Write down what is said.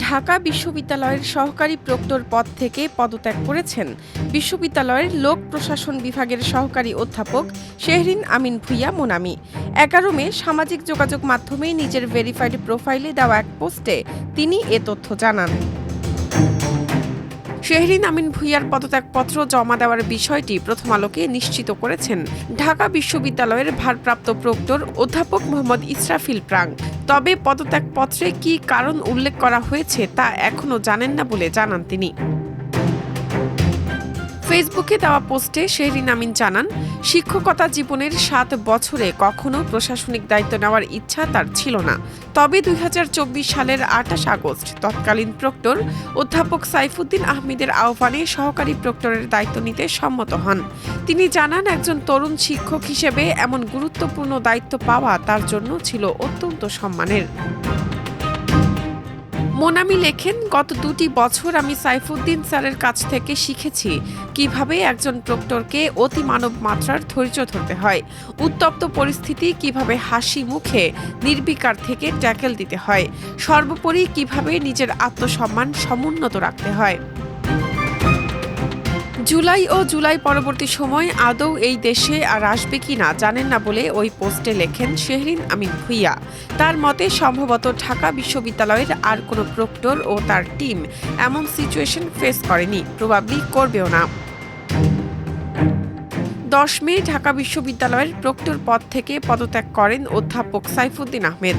ঢাকা বিশ্ববিদ্যালয়ের সহকারী প্রক্টর পদ থেকে পদত্যাগ করেছেন বিশ্ববিদ্যালয়ের লোক প্রশাসন বিভাগের সহকারী অধ্যাপক শেহরিন আমিন ভূঁইয়া মোনামি। 11 মে সামাজিক যোগাযোগ মাধ্যমে নিজের ভেরিফাইড প্রোফাইলে দেওয়া এক পোস্টে তিনি এ তথ্য জানান। শেহরিন আমিন ভূঁইয়ার পদত্যাগপত্র জমা দেওয়ার বিষয়টি প্রথম আলোকে নিশ্চিত করেছেন ঢাকা বিশ্ববিদ্যালয়ের ভারপ্রাপ্ত প্রক্টর অধ্যাপক মোহাম্মদ ইসরাফিল প্রাং। তবে পদত্যাগপত্রে কী কারণ উল্লেখ করা হয়েছে তা এখনও জানেন না বলে জানান তিনি। ফেসবুকে দেওয়া পোস্টে শেহরিন আমিন জানান, শিক্ষকতা জীবনের 7 বছরে কখনো প্রশাসনিক দায়িত্ব নেওয়ার ইচ্ছা তার ছিল না। তবে 2024 সালের 28 আগস্ট তৎকালীন প্রক্টর অধ্যাপক সাইফুদ্দিন আহমেদের আহ্বানে সহকারী প্রক্টরের দায়িত্ব নিতে সম্মত হন। তিনি জানান, একজন তরুণ শিক্ষক হিসেবে এমন গুরুত্বপূর্ণ দায়িত্ব পাওয়া তার জন্য ছিল অত্যন্ত সম্মানের। মোনামি লেখেন, গত 2টি বছর আমি সাইফুদ্দিন স্যারের কাছ থেকে শিখেছি কিভাবে একজন প্রক্টরকে অতি মানব মাত্রার ধৈর্য ধরতে হয়, উত্তপ্ত পরিস্থিতি কিভাবে হাসি মুখে নির্বিকার থেকে ট্যাকেল দিতে হয়, সর্বোপরি কিভাবে নিজের আত্মসম্মান সমুন্নত রাখতে হয়। জুলাই ও জুলাই পরবর্তী সময় আদৌ এই দেশে আর আসবে কিনা জানেন না বলে ওই পোস্টে লেখেন শেহরিন আমিন ভূঁইয়া। তার মতে সম্ভবত ঢাকা বিশ্ববিদ্যালয়ের আর কোনো প্রক্টর ও তার টিম এমন সিচুয়েশন ফেস করেনি, প্রবাবলি করবেও না। 10 মে ঢাকা বিশ্ববিদ্যালয়ের প্রক্টর পদ থেকে পদত্যাগ করেন অধ্যাপক সাইফুদ্দিন আহমেদ।